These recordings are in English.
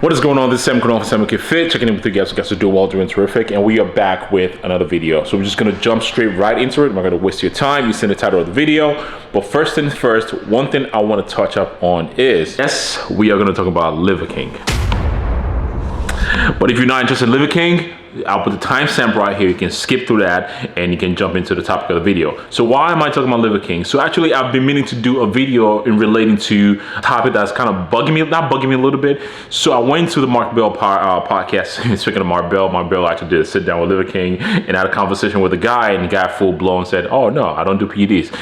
What is going on? This is Sam from SAMOKFIT, checking in with you guys. You guys are doing well, doing terrific, and we are back with another video. So we're just gonna jump straight right into it. I'm not gonna waste your time. You see the title of the video. But first things first, one thing I want to touch up on is, yes, we are gonna talk about Liver King. But if you're not interested in Liver King, I'll put the timestamp right here. You can skip through that and you can jump into the topic of the video. So why am I talking about Liver King? So actually, I've been meaning to do a video in relating to a topic that's kind of bugging me, not bugging me a little bit. So I went to the Mark Bell podcast. Speaking of Mark Bell actually did a sit down with Liver King and had a conversation with a guy, and the guy full blown said, "Oh no, I don't do PEDs."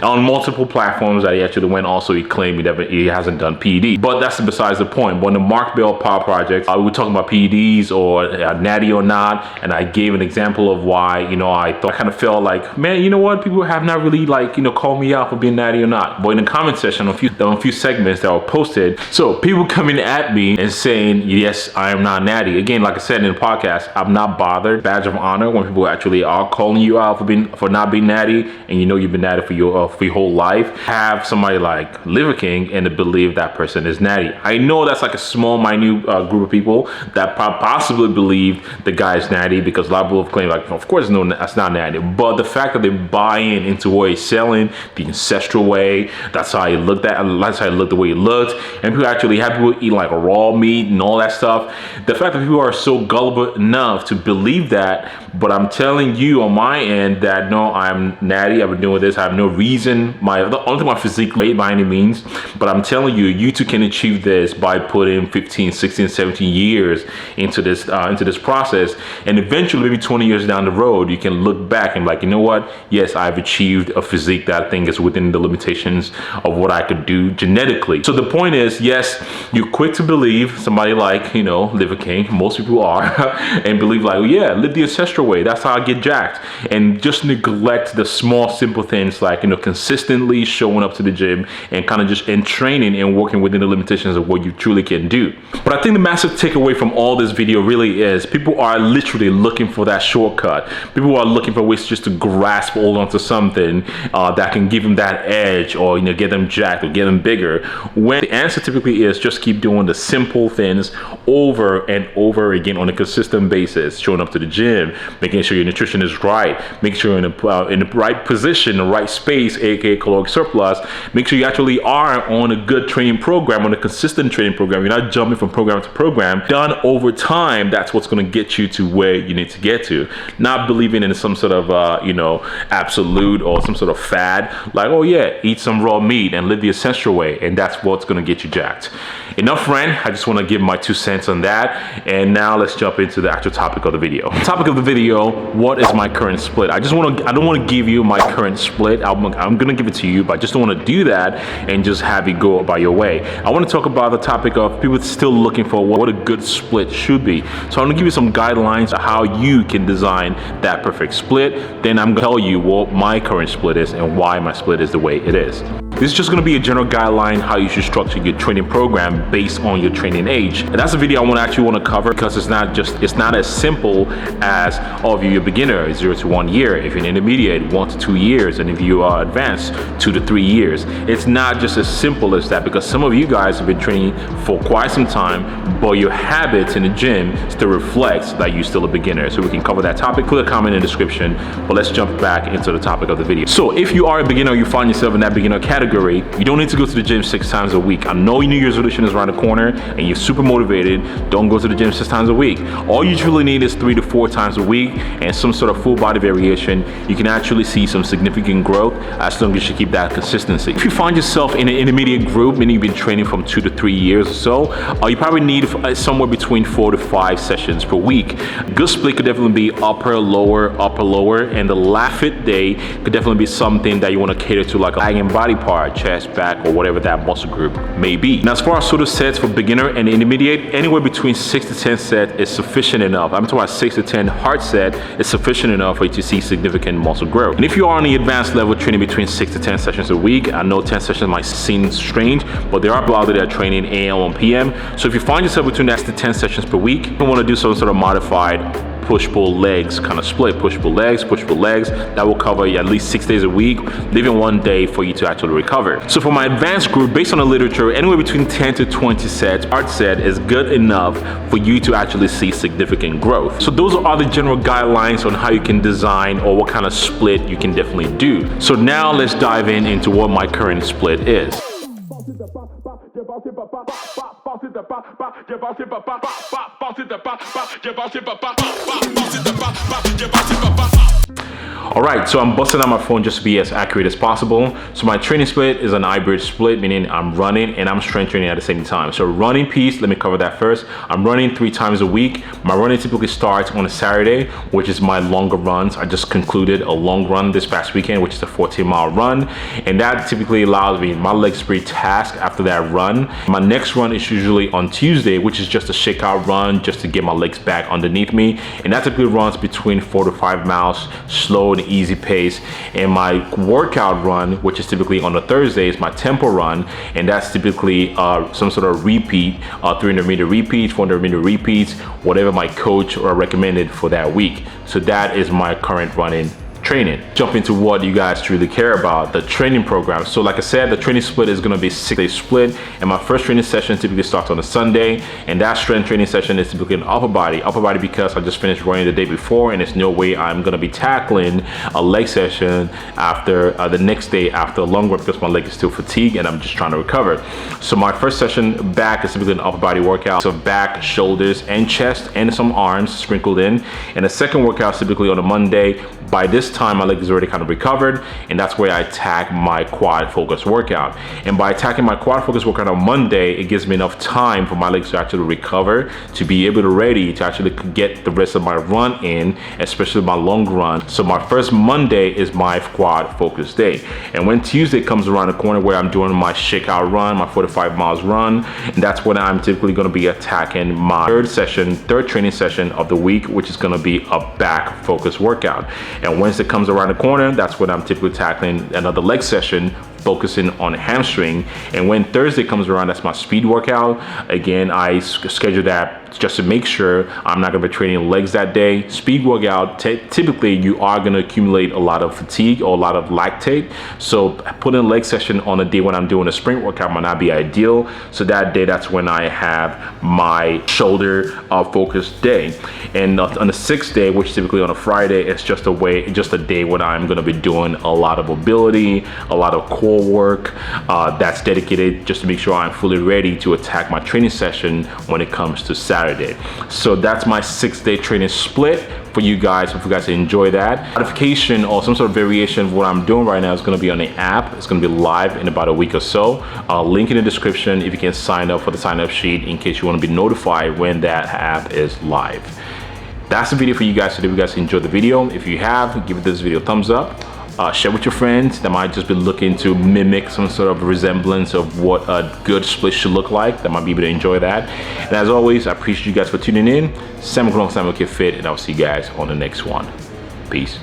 On multiple platforms that he actually went, also he claimed that he hasn't done PED. But that's besides the point. When the Mark Bell Power Project, we were talking about PEDs or natty or not. And I gave an example of why, I kind of felt like, man, you know what? People have not really called me out for being natty or not. But in the comment section, there were a few segments that were posted. So people coming at me and saying, yes, I am not natty. Again, like I said in the podcast, I'm not bothered. Badge of honor when people actually are calling you out for not being natty, and you've been natty for your whole life. Have somebody like Liver King and to believe that person is natty. I know that's like a small, minute group of people that possibly believe the guy is natty, because a lot of people have claimed, of course, no, that's not natty. But the fact that they buy into what he's selling, the ancestral way, that's how he looked the way he looked, and people actually have people eating like a raw meat and all that stuff. The fact that people are so gullible enough to believe that, but I'm telling you on my end that no, I'm natty. I've been doing this. I have no reason. The only thing my physique late by any means, but I'm telling you, you too can achieve this by putting 15, 16, 17 years into this process. And eventually, maybe 20 years down the road, you can look back and be like, you know what? Yes, I've achieved a physique that I think is within the limitations of what I could do genetically. So the point is, yes, you're quick to believe somebody like, Liver King, most people are, and believe like, yeah, live the ancestral way. That's how I get jacked. And just neglect the small, simple things like, consistently showing up to the gym and kind of just in training and working within the limitations of what you truly can do. But I think the massive takeaway from all this video really is people are literally looking for that shortcut. People are looking for ways just to grasp hold onto something that can give them that edge, or get them jacked or get them bigger, when the answer typically is just keep doing the simple things over and over again on a consistent basis. Showing up to the gym, making sure your nutrition is right, making sure you're in the right position, the right space, aka caloric surplus. Make sure you actually are on a good training program, on a consistent training program. You're not jumping from program to program. Done over time, that's what's going to get you to where you need to get to. Not believing in some sort of absolute or some sort of fad like, oh yeah, eat some raw meat and live the ancestral way, and that's what's going to get you jacked. Enough rant. I just want to give my 2 cents on that, and now let's jump into the actual topic of the video. The topic of the video: what is my current split? I don't want to give you my current split. I'm gonna give it to you, but I just don't want to do that and just have you go by your way. I want to talk about the topic of people still looking for what a good split should be. So I'm gonna give you some guidelines of how you can design that perfect split. Then I'm gonna tell you what my current split is and why my split is the way it is. This is just going to be a general guideline how you should structure your training program based on your training age. And that's a video I want to cover, because it's not as simple as, oh, if you're a beginner, 0 to 1 year, if you're an intermediate, 1 to 2 years, and if you are advanced, 2 to 3 years. It's not just as simple as that, because some of you guys have been training for quite some time, but your habits in the gym still reflects that you're still a beginner. So we can cover that topic. Put a comment in the description, but let's jump back into the topic of the video. So if you are a beginner, you find yourself in that beginner category, you don't need to go to the gym 6 times a week. I know your New Year's resolution is around the corner and you're super motivated. Don't go to the gym 6 times a week. All you truly need is 3 to 4 times a week and some sort of full body variation. You can actually see some significant growth as long as you keep that consistency. If you find yourself in an intermediate group, meaning you've been training from 2 to 3 years or so, you probably need somewhere between 4 to 5 sessions per week. Good split could definitely be upper, lower, and the last fit day could definitely be something that you want to cater to, like a lagging body part, chest, back, or whatever that muscle group may be. Now, as far as total sets for beginner and intermediate, anywhere between 6 to 10 sets is sufficient enough. I'm talking about 6 to 10 hard set is sufficient enough for you to see significant muscle growth. And if you are on the advanced level training between 6 to 10 sessions a week, I know 10 sessions might seem strange, but there are people out there that are training AM and PM. So if you find yourself between that to 10 sessions per week, you want to do some sort of modified push-pull legs kind of split. Push-pull legs, push-pull legs. That will cover at least 6 days a week, leaving 1 day for you to actually recover. So for my advanced group, based on the literature, anywhere between 10 to 20 sets, hard set is good enough for you to actually see significant growth. So those are the general guidelines on how you can design or what kind of split you can definitely do. So now let's dive into what my current split is. Alright, so I'm busting out my phone just to be as accurate as possible. So my training split is an hybrid split, meaning I'm running and I'm strength training at the same time. So running piece, let me cover that first. I'm running 3 times a week. My running typically starts on a Saturday, which is my longer runs. I just concluded a long run this past weekend, which is a 14-mile run. And that typically allows me, my legs pretty tasked after that run. My next run is usually on Tuesday, which is just a shakeout run, just to get my legs back underneath me. And that typically runs between 4 to 5 miles, slow and easy pace. And my workout run, which is typically on a Thursday, is my tempo run, and that's typically some sort of repeat, 300-meter repeats, 400-meter repeats, whatever my coach or recommended for that week. So that is my current running training. Jump into what you guys truly care about, the training program. So like I said, the training split is going to be 6-day split, and my first training session typically starts on a Sunday, and that strength training session is typically an upper body because I just finished running the day before, and there's no way I'm going to be tackling a leg session after the next day after a long run, because my leg is still fatigued and I'm just trying to recover. So my first session back is typically an upper body workout, so back, shoulders, and chest, and some arms sprinkled in. And the second workout is typically on a Monday. By this time, my leg is already kind of recovered, and that's where I attack my quad focus workout. And by attacking my quad focus workout on Monday, it gives me enough time for my legs to actually recover, to be able to ready to actually get the rest of my run in, especially my long run. So my first Monday is my quad focus day. And when Tuesday comes around the corner, where I'm doing my shakeout run, my 45 miles run, and that's when I'm typically going to be attacking my third training session of the week, which is going to be a back focus workout. And Wednesday comes around the corner, that's when I'm typically tackling another leg session, focusing on hamstring. And when Thursday comes around, that's my speed workout. Again, I schedule that just to make sure I'm not going to be training legs that day. Speed workout, typically you are going to accumulate a lot of fatigue or a lot of lactate. So putting a leg session on a day when I'm doing a sprint workout might not be ideal. So that day, that's when I have my shoulder focused day. And on the 6th day, which is typically on a Friday, it's just a day when I'm going to be doing a lot of mobility, a lot of core work that's dedicated just to make sure I'm fully ready to attack my training session when it comes to Saturday. So that's my 6-day training split for you guys. Hope you guys enjoy that. Modification or some sort of variation of what I'm doing right now is going to be on the app. It's going to be live in about a week or so. Link in the description if you can sign up for the sign up sheet in case you want to be notified when that app is live. That's the video for you guys today. If you guys enjoyed the video, if you have, give this video a thumbs up. Share with your friends that might just be looking to mimic some sort of resemblance of what a good split should look like, that might be able to enjoy that. And as always, I appreciate you guys for tuning in. SAMOKFIT, and I'll see you guys on the next one. Peace.